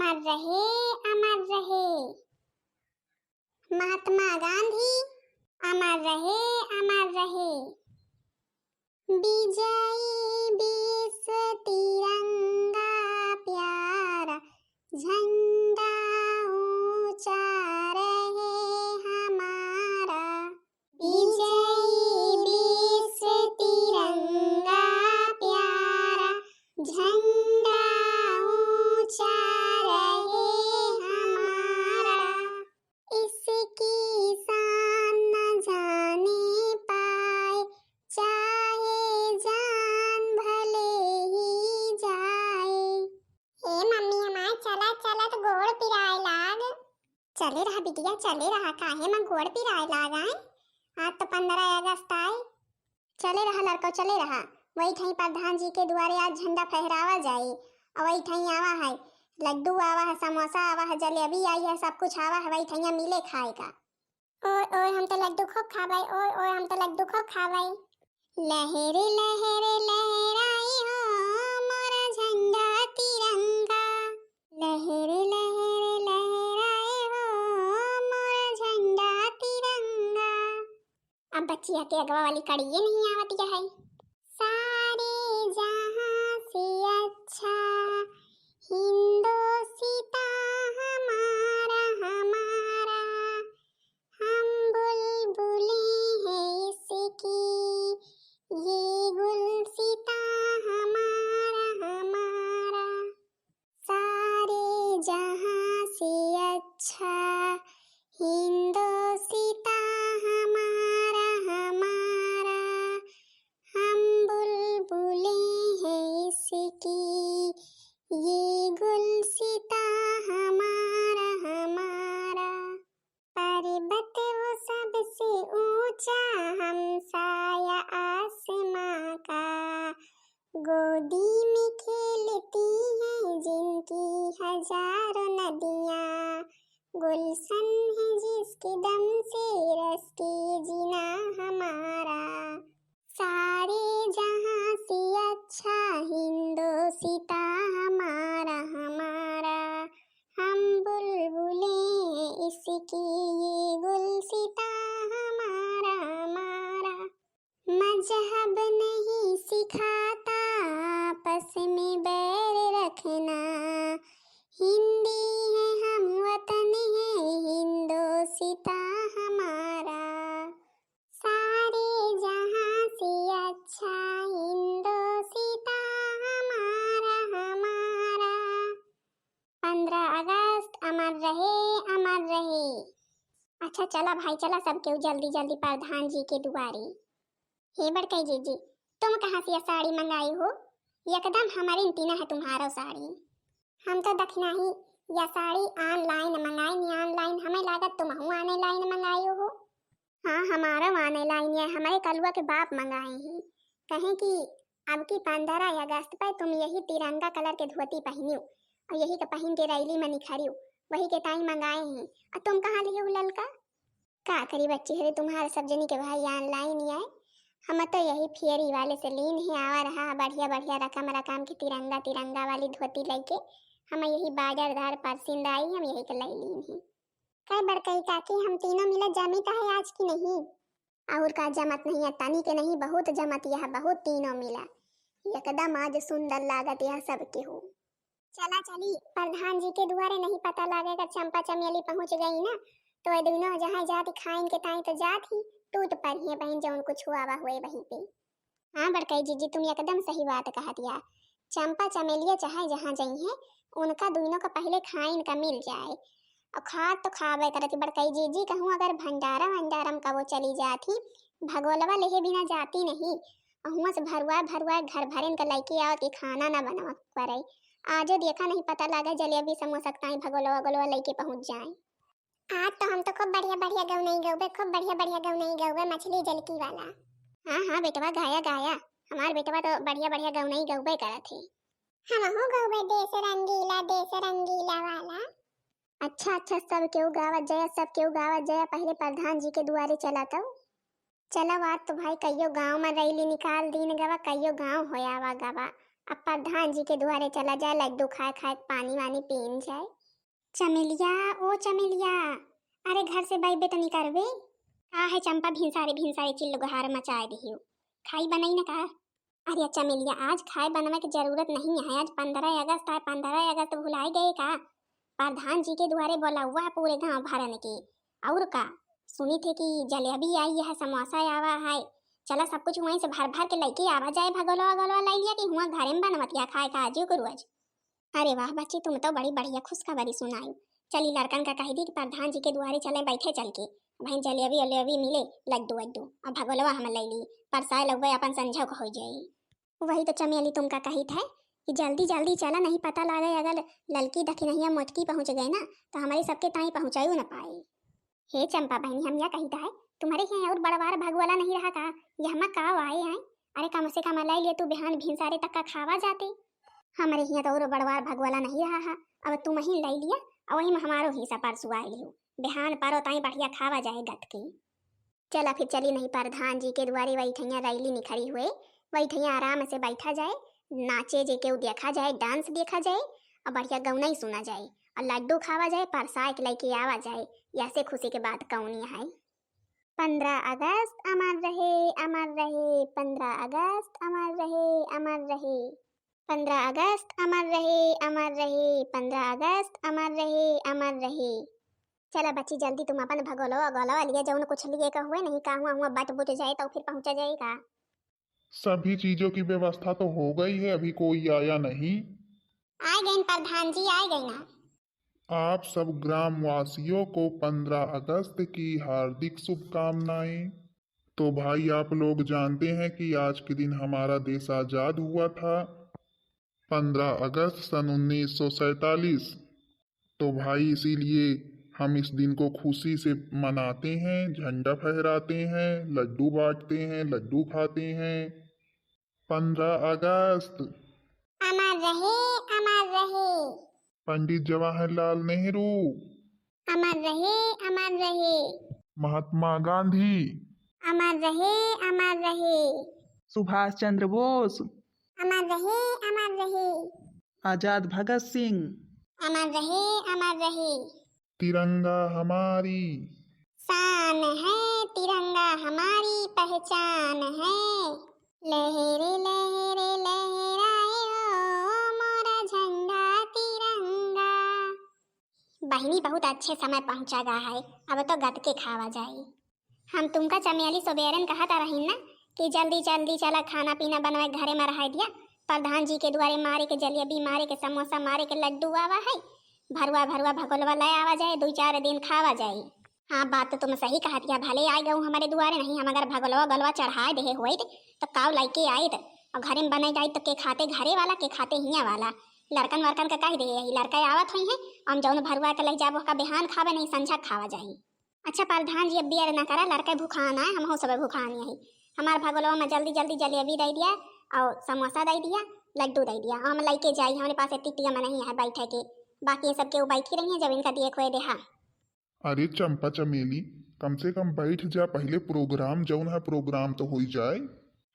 अमर रहे, अमर रहे। महात्मा गांधी अमर रहे, अमर रहे। विजयी विश्व तिरंगा प्यारा, झंडा ऊंचा रहे हमारा। विजयी विश्व तिरंगा प्यारा, झंडा ऊंचा रहे हमारा। इसकी शान न जाने पाए, चाहे जान भले ही जाए। हे मम्मी हमार चला चला तो गोड़ पिराए लाग। चले रहा बिटिया चले रहा, काहे में गोड़ पिराए लाग आए। आज तो 15 अगस्त आए। चले रहा लड़को चले रहा। वही ठई प्रधान जी के द्वारे आज झंडा फहरावा जाए। और वही ठई आवा है लड्डू, आवा है समोसा, आवा है जलेबी, आई है सब कुछ आवा है। वही ठैया मिले खाएगा। ओए ओए हम तो लड्डू खूब खावाई, ओए ओए हम तो लड्डू खूब खावाई। लहरे लहरे लहराई हो मोरा झंडा तिरंगा, लहरे लहरे लहराए हो मोरा झंडा तिरंगा। अब बच्चिया के अगवा वाली कड़िए नहीं आवती है। सारे जहां से अच्छा हिंदोसिता हमारा हमारा, हम बुलबुलें हैं इसकी, ये गुलसिता हमारा हमारा। सारे जहां से अच्छा हिंदोसिता हमारा हमारा, हम बुलबुलें हैं इसकी, ये गुलसिता हमारा हमारा। पर्वत वो सबसे ऊंचा हमसाया आसमां का, गोदी में खेलती हैं जिनकी हजारों नदियाँ, गुलशन है जिसके दम से रस के जीना हमारा। सारे जहां से अच्छा हिंदोसिता हमारा हमारा, हम बुलबुलें इसकी, ये गुलसिता हमारा हमारा। मजहब नहीं सिखाता आपस में बैर रखना, हिंदी है हम वतन है हिंदोसिता हमारा। सारे जहां से अच्छा हिंदोसिता हमारा हमारा। 15 अगस्त अमर रहे, अमर रहे। अच्छा चला भाई चला सब केहू जल्दी जल्दी प्रधान जी के दुआरे। हे बड़कई जीजी तुम कहाँ से यह साड़ी मंगाई हो? एकदम हमारी इंटीना है तुम्हारा साड़ी। हम तो दखना ही यह साड़ी ऑनलाइन मंगाई नहीं, ऑनलाइन हमें लागत तुम ऑनलाइन मंगाई हो। हाँ हमारा ऑनलाइन है, हमारे कलुआ के बाप मंगाए हैं। कहें कि अब की 15 अगस्त पर तुम यही तिरंगा कलर के धोती पहनियो और यही के पहन के रैली में निखरियो, वही के टाइम मंगाए हैं। और तुम कहाँ लिए हो ललका? का करी बच्ची है तुम्हारे सब जनी के भाई ऑनलाइन ही है। हम तो यही फेरी वाले से लीन ही आवा रहा बढ़िया बढ़िया रकम रकम की तिरंगा तिरंगा वाली धोती लेके हम यही बाजार धार पसंद आई, हम यही के लाई लीन ही। कई बड़कई काकी हम तीनों मिले जमित है आज की नहीं और का जमत नहीं है, तनी के नहीं बहुत जमत यह बहुत तीनों मिला एकदम आज सुंदर लागत यह सबके हो। चला चली प्रधान जी के द्वारे नहीं पता लगेगा चंपा चमेली पहुंच गई ना तो ये दोनों जहाँ जाती खाइन के ताई तो जात ही टूट पर ही बहन जो उनको छुआवा हुए वहीं पे। हाँ बड़कई जीजी तुम एकदम सही बात कहा दिया। चंपा चमेलिया चाहे जहाँ जाई है उनका दोनों का पहले खाइन का मिल जाए और खा तो खावे करती। बड़कई जीजी कहूँ अगर भंडारा भंडारम का वो चली जाती भगोलवा लेहे बिना जाती नहीं, हुआ से भरुआ भरुआ घर भरेन का लड़की आओ कि खाना ना बनवा करे। आज देखा नहीं पता लगा जलेबी समोसा ताई भगोलवा गोलवा लेके पहुंच जाए। आज तो हम तो खूब बढ़िया बढ़िया गाँव नहीं गौबे, खूब बढ़िया बढ़िया गाँव नहीं गौबे मछली जलकी वाला। हाँ हाँ बेटवा गाया गाया, हमार बेटवा तो बढ़िया बढ़िया गाँव नहीं गौबे करा थे। हम हो गौबे देश रंगीला वाला। अच्छा अच्छा सब क्यों गावत जया, सब क्यों गावत जया। पहले प्रधान जी के दुआरे चला तो चला बात तो भाई कईयो गाँव में रैली निकाल दीन गवा, कईयो गाँव होयावा गवा। अब प्रधान जी के द्वारे चला जाए, लड्डू खाए खाए पानी वानी पीन जाए। चमेलिया, ओ चमेलिया, अरे घर से बाई बेटा निकलबे। का है चंपा, भिनसारे चिल्लो गहार मचाए दियो। खाई बनाई ना का? अरे चमेलिया, आज खाए बनवा की जरूरत नहीं है। आज 15 अगस्त है, 15 अगस्त भुलाए गए का? प्रधान जी के द्वारे बोला हुआ है पूरे गांव भरन के। और का सुनी थे कि जलेबी आई है, समोसा आवा है। चला सब कुछ वहीं से भर भर के लेके आवा जाए। भगोलवा गलवा लाई लिया कि हुआ घरे में बनवतिया खाए का आजू को रोज। अरे वाह बच्ची, तुम तो बड़ी बढ़िया खुशखबरी सुनाई। चली लड़कन का कह दी कि प्रधान जी के द्वारे चले बैठे चल के। भाई जलेबी अलेबी मिले, लड्डू वड्डू अब भगोलवा हम ले ली। परसाए लगवे अपन संझो हो जाई। वही तो चमेली तुमका कही थे कि जल्दी जल्दी चला, नहीं पता लगे अगर ललकी दखिनहिया मोटकी पहुंच गए ना तो हमारी सबके ताई पहुंचाई न पाए। हे चंपा बहनी, हम यह कहता है तुम्हारे यहाँ और बड़वार भगवाला नहीं रहा का? ये हम का आए हैं? अरे कम से कम लाई लिए तू बिहान भिनसारे तक का खावा जाते। हमारे यहाँ तो और बड़वार भगवाला नहीं रहा है। अब तुम ही लाई लिया और वही में हमारो हिस्सा परसु आए लियो। बिहान पारो ताई बढ़िया खावा जाए गत की। चला फिर चली नहीं प्रधान जी के द्वारे वही ठैया रैली निखरी हुए, वही ठैया आराम से बैठा जाए, नाचे जे के देखा जाए, डांस देखा जाए और बढ़िया गौना ही सुना जाए और लड्डू खावा जाए, परसाए के लेके आवा जाए। ऐसे खुशी के बात कौनी है। 15 अगस्त अमर रहे, अमर रहे। 15 अगस्त अमर रहे, अमर रहे। 15 अगस्त अमर रहे, अमर रहे। 15 अगस्त अमर रहे, अमर रहे। चला बच्ची जल्दी तुम अपन भगोलो अगोलो लिए जौन कुछ लिए का हुए नहीं का हुआ बट बुट जाए तो फिर पहुंचा जाएगा। सभी चीजों की व्यवस्था तो हो गई है, अभी कोई आया नहीं। आए गए प्रधान जी, आए गए ना। आप सब ग्रामवासियों को 15 अगस्त की हार्दिक शुभकामनाएं। तो भाई आप लोग जानते हैं कि आज के दिन हमारा देश आजाद हुआ था, 15 अगस्त सन 1947। तो भाई इसीलिए हम इस दिन को खुशी से मनाते हैं, झंडा फहराते हैं, लड्डू बांटते हैं, लड्डू खाते हैं। 15 अगस्त अमर रहे, अमर रहे। पंडित जवाहरलाल नेहरू, अमर रहे, अमर रहे। महात्मा गांधी, अमर रहे, अमर रहे। सुभाष चंद्र बोस, अमर रहे, अमर रहे। आजाद भगत सिंह, अमर रहे, अमर रहे। तिरंगा हमारी शान है, तिरंगा हमारी पहचान है। लहरे लहरे लहराए हो मोरा झंडा तिरंगा। बहिनी बहुत अच्छे समय पहुंचा गा है, अब तो गद के खावा जाए। हम तुमका चमेली सोबेरन कहा था रही ना कि जल्दी जल्दी चला खाना पीना बनवाए घरे में रहा दिया। प्रधान जी के द्वारे मारे के जलेबी, मारे के समोसा, मारे के लड्डू आवा है, भरुआ भरुआ भगोलवा ले आवा जाए, 2-4 दिन खावा जाए। हाँ बात तो तुम सही कहा दिया। भले आए गऊ हमारे दुआरे नहीं, हम अगर भगोलवा गलवा चढ़ाए दे हुए तो काव लाइके आए और घरे में बनाई जाए तो के खाते घरे वाला, के खाते हिया वाला। लड़कन वरकन का कह दे लड़का आवत हुई है, हम जौन भरुआ के ले जाबो का बिहान खावे नहीं संझा खावा जाए। अच्छा प्रधान जी अब बियर ना करा, लड़का भूखाना है, हम हो सब भूखानी है। हमार भगोलवा में जल्दी जल्दी जलेबी दे दिया और समोसा दे दिया, लड्डू दे दिया, हम लेके जाई। हमारे पास टिटिया में नहीं है बैठे के, बाकी ये सब के वो बैठी रही है जब इनका दिए खोए देहा। अरे चंपा चमेली कम से कम बैठ जा, पहले प्रोग्राम जौन है प्रोग्राम तो हो ही जाए।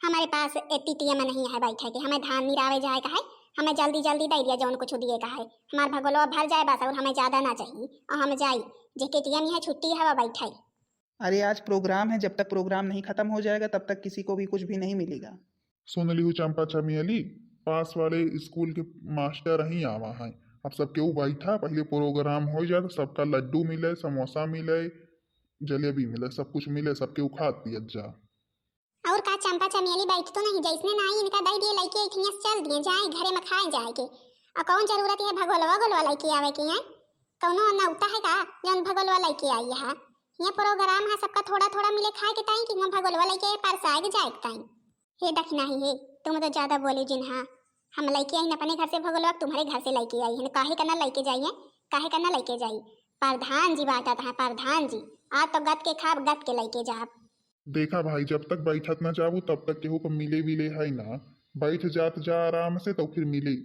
हमारे पास टिटिया में नहीं है बैठे के, हमें धान निरावे जाए का है, हमें जल्दी जल्दी दे दिया जौन कुछ दिए का है। हमार भगोलवा भर जाए बस, और हमें ज्यादा ना चाहिए और हम जाई जे टिटिया में है छुट्टी है वह बैठे। अरे आज प्रोग्राम है, जब तक प्रोग्राम नहीं खत्म हो जाएगा तब तक किसी को भी कुछ भी नहीं मिलेगा। सुन ली चंपा चमेली, पास वाले स्कूल के मास्टर ही आवा हैं। अब सब केहू बैठा, पहले प्रोग्राम हो जाए तो सबका लड्डू मिले, समोसा मिले, जलेबी मिले, सब कुछ मिले, सब केहू खा पियत जा। और का चंपा चमेली बैठ तो नहीं, जैसने ना ही इनका दे दिए लेके इतनी चल दिए जाए घरे में खाए जाए के। और कौन जरूरत है भगोलवा गोलवा लेके आवे के? हैं कौनो नौता है का जौन भगोलवा लेके आई है? ये प्रोग्राम है सबका थोड़ा थोड़ा मिले खाए के ताई कि हम भगोलवा लेके परसाए के जाए के ताई। हे दखना ही है, तुम तो ज्यादा बोली जिन। हाँ हम लेके आई अपने घर से भगोलवा, तुम्हारे घर से लेके आई है, काहे करना लेके जाइए, काहे करना लेके जाई। प्रधान जी बात है, प्रधान जी आज तो गद के खाब गद के लेके जा। देखा भाई, जब तक बैठत ना जाबू तब तक केहू को मिले विले है ना, बैठ जात जा आराम से तो फिर मिले।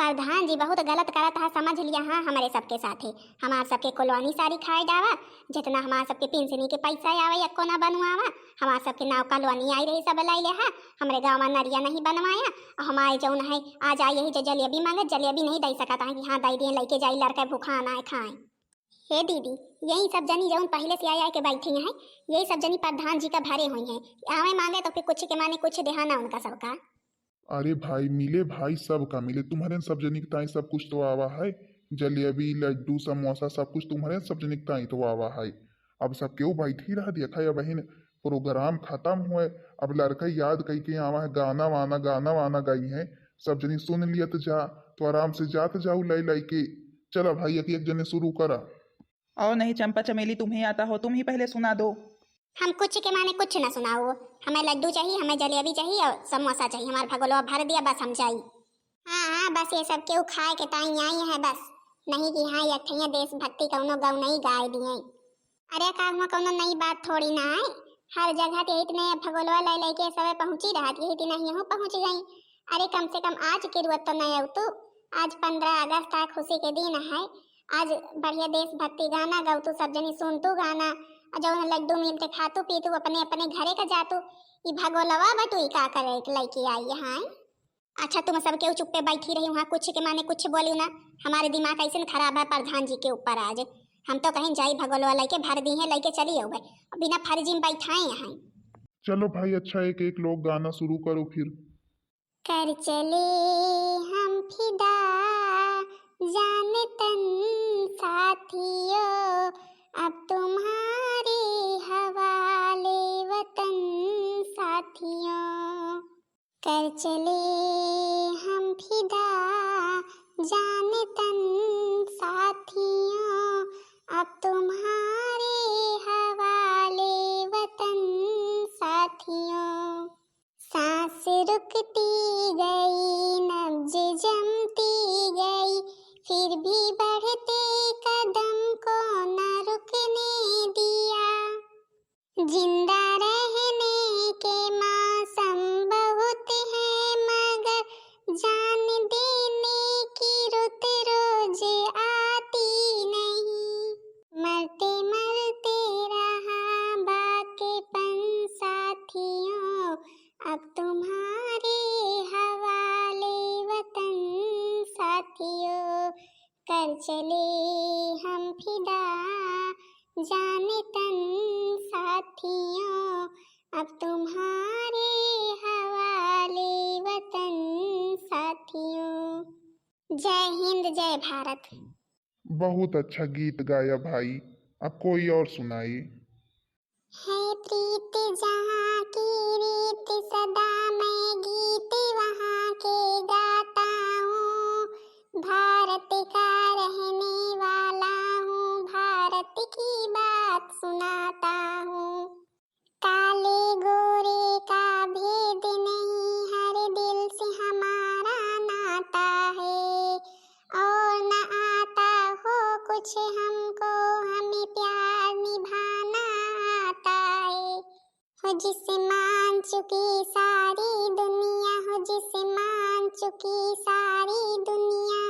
प्रधान जी बहुत गलत करत है, समझ लिया। हाँ, हमारे सबके साथ है, हमार सबके कॉलोनी सारी खाए डावा, जितना हमार सबके पेंशनी के पैसा आवे एको ना बनवावा। हमार सबके नाव कॉलोनी आई रही सब लाई ले है, हमारे गाँव में नरिया नहीं बनवाया। और हमारे जौन है आज आई यही जो जलेबी मांगे, जलेबी नहीं दे सकता है कि हाँ दे दिए, लेके जाई लड़का भूखा ना खाए। हे दीदी, यही सब जनी जौन पहले से आए के बैठी हैं, यही सब जनी प्रधान जी का भरे हुई हैं। आवे मांगे तो फिर कुछ के माने कुछ देहाना उनका सबका। अरे भाई मिले भाई, सब का मिले, तुम्हारे सब जनिकताएं सब कुछ तो आवा है। जलेबी लड्डू समोसा सब कुछ तुम्हारे सब जनिकताएं तो आवा है। अब सब क्यों बैठी रह दिया खाया बहन, प्रोग्राम खत्म हुए। अब लड़का याद कई के आवा है, गाना वाना गाई है, सब जनी सुन लिया तो जा, तो आराम से जात जाऊ लाई लाई के। चला भाई एक एक जने शुरू करा। और नहीं चंपा चमेली, तुम्हें आता हो, तुम ही पहले सुना दो। हम कुछ के माने कुछ ना सुनाओ, हमें लड्डू चाहिए, हमें जलेबी चाहिए और समोसा चाहिए, हमारे भगोलवा भर दिया बस हम जाई। हाँ हाँ, बस ये सब क्यों खाए के ताई आई है बस, नहीं कि हाँ ये देशभक्ति कौनो गौ नहीं गाय दिए। अरे का हुआ कौनो नई बात थोड़ी ना है, हर जगह ते इतने भगोलवा लाई लाई के सब पहुंची रहा थी, इतनी नहीं हूँ पहुंच गई। अरे कम से कम आज की जरूरत तो नहीं तू, आज 15 अगस्त है, खुशी के दिन है, आज बढ़िया देशभक्ति गाना गाऊ तू, सब जनी सुन तू गाना, जो लड्डू मिलते खातू पीतू अपने अपने घरे का जातू। ई भगोलवा बटू का करे लड़की आई यहाँ। अच्छा तुम सब क्यों चुप्पे बैठी रही वहाँ, कुछ के माने कुछ बोली ना। हमारे दिमाग ऐसे खराब है प्रधान जी के ऊपर आज, हम तो कहीं जाई भगोलवा लेके भर दी है, लेके चली हो भाई, बिना फर्जी में बैठाए यहाँ। चलो भाई अच्छा, एक एक लोग गाना शुरू करो फिर। कर चले हम फिदा जान तन साथियों, अब तुम्हारे हवाले वतन साथियों। कर चले हम फिदा जान तन साथियों, अब तुम्हारे हवाले वतन साथियों। सांस रुकती गई, नब्ज जमती गई, फिर भी बढ़ते कदम को न रुकने दिया। जिंदा रहने के मौसम बहुत है, मगर जान देने की रुत रोज आती नहीं। मरते मरते रहा बाकीपन साथियों, अब तुम्हारे हवाले वतन साथियों। कर चले हम फिदा जाने तन साथियों, अब तुम्हारे हवाले वतन साथियों। जय हिंद जय भारत। बहुत अच्छा गीत गाया भाई, अब कोई और सुनाई। है प्रीत जहाँ की रीत, सदा मैं गीत वहाँ के गाता हूँ। भारत का रहने वाला हूँ, भारत की बात सुनाता हूँ। काले गोरे का भेद नहीं, हर दिल से हमारा नाता है। और न आता हो कुछ हमको, हमें प्यार निभाना आता है। हो जिसे मान चुकी सारी दुनिया, हो जिसे मान चुकी सारी दुनिया,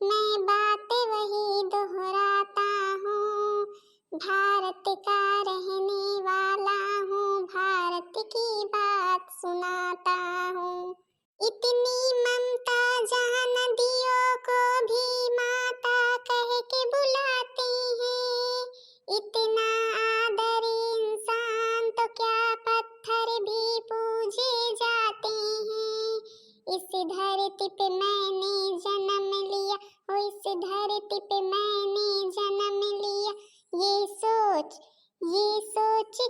मैं बात वही दोहराता हूँ। भारत का रहने वाला हूँ, भारत की बात सुनाता हूँ। इतनी ममता जहाँ नदियों को भी माता कह के बुलाते हैं, इतना आदर इंसान तो क्या पत्थर भी पूजे जाते हैं। इस धरती पे मैंने जन्म लिया, ओ इस धरती पे मैंने जन्म लिया, ये सोच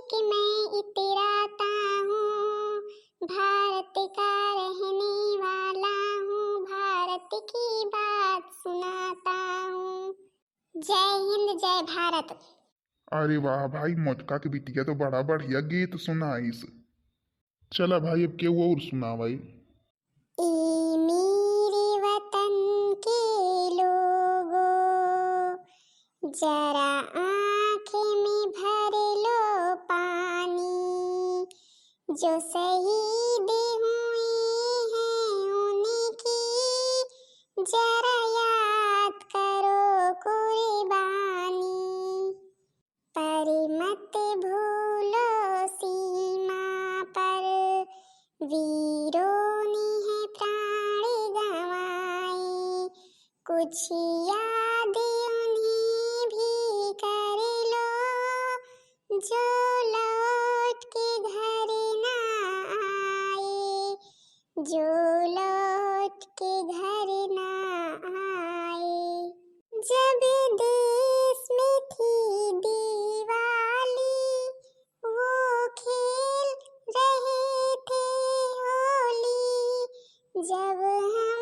कि मैं इतराता हूँ। भारत का रहने वाला हूँ, भारत की बात सुनाता हूँ। जय हिंद जय भारत। अरे वाह भाई, मोटका की बिटिया तो बड़ा बढ़िया गीत सुनाइस। चला भाई अब के और सुना भाई। ए मेरे वतन के लोगों, जरा आँखें में भर लो पानी, जो शहीद हुए हैं उनकी जरा याद करो कुर्बानी, पर मत भूलो सीमा पर वीरों ने है प्राण गंवाए। कुछ याद उन्हें भी कर लो जो लौट के घर ना आए, जो लौट के घर ना आए। जब देश में थी दिवाली, वो खेल रहे थे होली। जब हम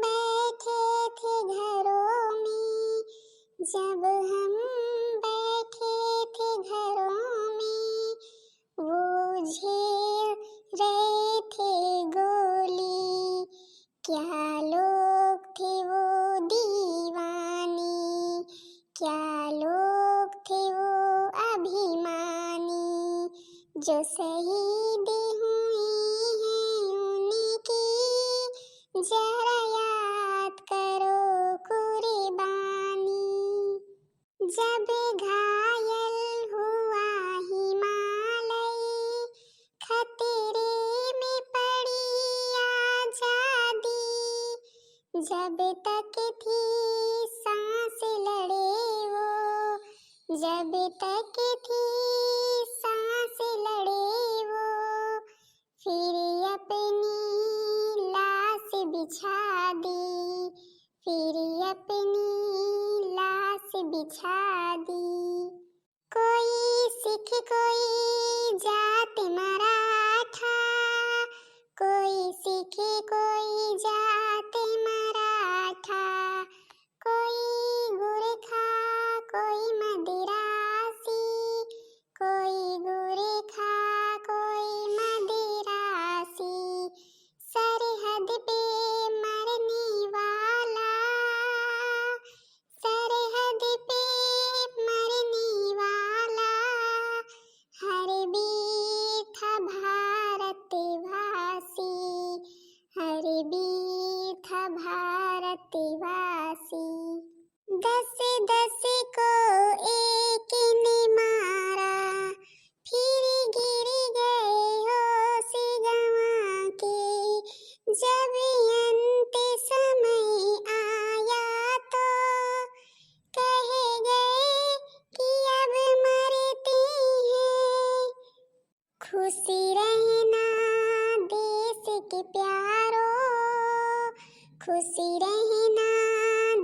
बैठे थे घरों में, जब हम बैठे थे घरों में, वो झेल रहे थे गोली। क्या लोग थे वो दीवानी, क्या लोग थे वो अभिमानी, जो शहीद हुए हैं उनकी जरा याद करो कुर्बानी। जब घायल हुआ हिमालय, खतरे में पड़ी आजादी। जब तक थी सांस लड़े वो, जब तक थी सांस लड़े वो, फिर अपनी लाश बिछा दी, फिर अपनी लाश बिछा दी। कोई सिख कोई जात मराठा, कोई सिख कोई जात मराठा, कोई गुरखा कोई मदिरासी, कोई गुरखा कोई मदिरासी। सरहद पे मरने वाला, सरहद पे मरने वाला, हर वीर था भारतवासी, हर वीर था भारतवासी। 10-10 को एक ने मारा, फिर गिर गए होश गंवा के। जब अंत समय आया तो कह गए कि अब मरते हैं। खुशी रहना देश के प्यारो, खुशी रहना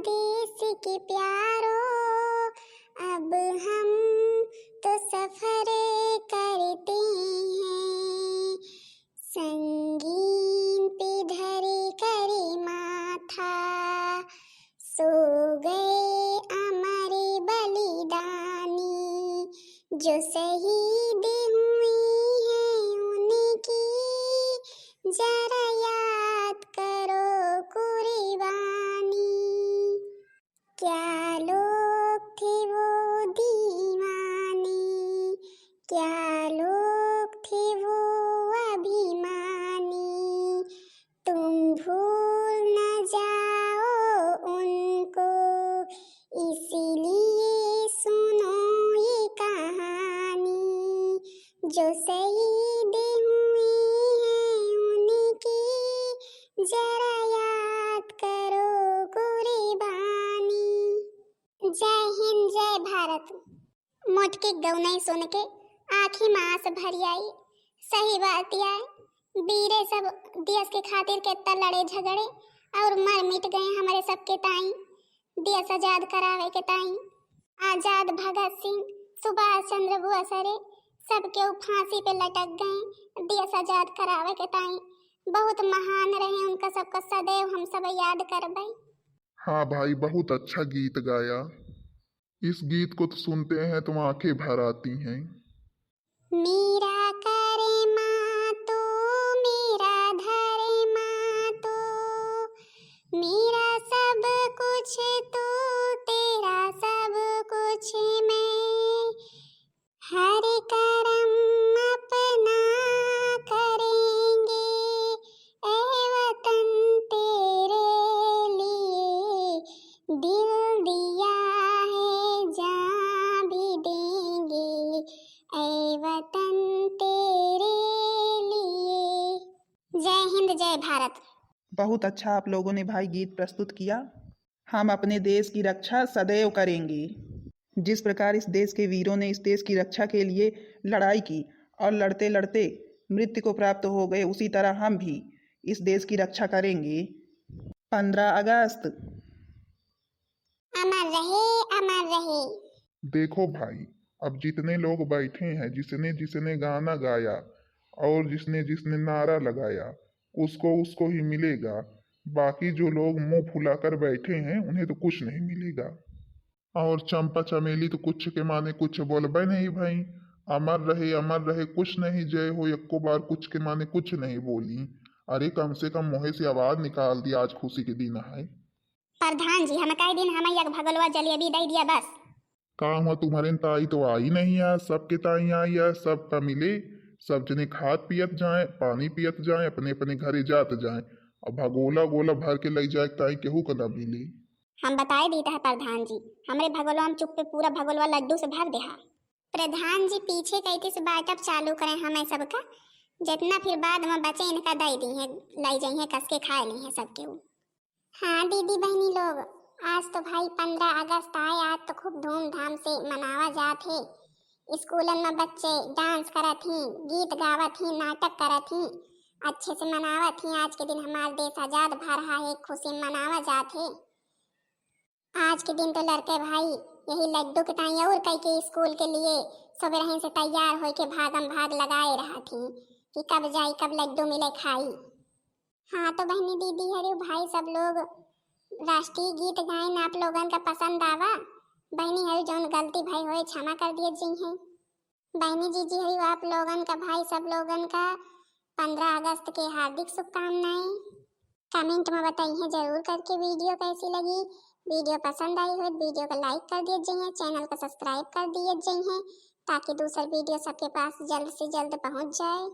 देश के प्यारो। अब हम तो सफर करते हैं, संगीन पे धर कर माथा। सो गए अमर बलिदानी, जो शहीद हुए हैं उनकी जरा याद करो कुर्बानी। क्या लोग थे वो दीवानी, क्या लोग थे वो अभिमानी। तुम भूल न जाओ उनको, इसीलिए सुनो ये कहानी। जो शहीद हुए हैं उनकी जरा याद करो कुर्बानी। जय हिंद जय भारत। मोट के गौनई सुन के आँखी में आंस भरी आई। सही बात आए, वीरे सब देश के खातिर कितना लड़े झगड़े और मर मिट गए हमारे सबके ताई, देश आजाद करावे के ताई। आजाद भगत सिंह, सुभाष चंद्र बोस सबके फांसी पे लटक गए देश आजाद करावे के ताई। बहुत महान रहे, उनका सबका सदैव हम सब याद करबे। हाँ भाई, बहुत अच्छा गीत गाया। इस गीत को तो सुनते हैं तो आंखें भर आती हैं। मेरा करे माँ तो मेरा धरे माँ तो, मेरा सब कुछ तू, तेरा सब कुछ मैं। हर करम अपना करेंगे ए वतन तेरे लिए, दिल दिया है जान भी देंगे ऐ वतन तेरे लिए। जय हिंद जय भारत। बहुत अच्छा आप लोगों ने भाई गीत प्रस्तुत किया। हम अपने देश की रक्षा सदैव करेंगे। जिस प्रकार इस देश के वीरों ने इस देश की रक्षा के लिए लड़ाई की और लड़ते लड़ते मृत्यु को प्राप्त हो गए, उसी तरह हम भी इस देश की रक्षा करेंगे। 15 अगस्त अमर रहे अमर रहे। देखो भाई, अब जितने लोग बैठे हैं, जिसने जिसने गाना गाया और जिसने जिसने नारा लगाया, उसको उसको ही मिलेगा। बाकी जो लोग मुंह फुलाकर बैठे हैं, उन्हें तो कुछ नहीं मिलेगा। और चंपा चमेली तो कुछ के माने कुछ बोलबे नहीं भाई। अमर रहे कुछ नहीं, जय हो एको बार कुछ के माने कुछ नहीं बोली। अरे कम से कम मुँह से आवाज निकाल दी, आज खुशी के दिन है। प्रधान जी हम कई दिन हम यक भगलवा जलेबी दे दिया बस। काम हुआ तुम्हारे ताई तो आई नहीं है, सबके ताई आई है, सबका मिले। सब जने खात पियत जाए, पानी पियत जाए, अपने अपने घरे जात जाए। अब भगोला गोला भर के लग जाए ताई केहू का न मिले। हम बताए देता है प्रधान जी, हमरे भगोलवा हम चुप पे पूरा भगोलवा लड्डू से भर दे। प्रधान जी पीछे कहते से बाटअप चालू करें हमें सबका, जितना फिर बाद में बचे इनका दे दी है, लाई जाइए कस के खाए ली है सबके वो। हाँ दीदी बहनी लोग, आज तो भाई 15 अगस्त आए, आज तो खूब धूमधाम से मनावा जात है। स्कूलन में बच्चे डांस करत ही, गीत गावत ही, नाटक करत ही, अच्छे से मनावत ही। आज के दिन हमारा देश आजाद भा रहा है, खुशी मनावा जात है। आज के दिन तो लड़के भाई यही लड्डू के ताई और कई के स्कूल के लिए सुबह से तैयार होके भागम भाग लगाए रहा थी कि कब जाई कब लड्डू मिले खाई। हाँ तो बहनी दीदी हरे भाई सब लोग राष्ट्रीय गीत गायन आप लोगन का पसंद आवा। बहनी हरी जौन गलती भाई होए क्षमा कर दिए जी हैं। बहनी जी जी हरी आप लोगन का भाई सब लोगन का 15 अगस्त के हार्दिक शुभकामनाएं। कमेंट में बताइए जरूर करके वीडियो कैसी लगी। वीडियो पसंद आई हो वीडियो को लाइक कर दीजिए, चैनल को सब्सक्राइब कर दीजिए ताकि दूसरा वीडियो सबके पास जल्द से जल्द पहुंच जाए।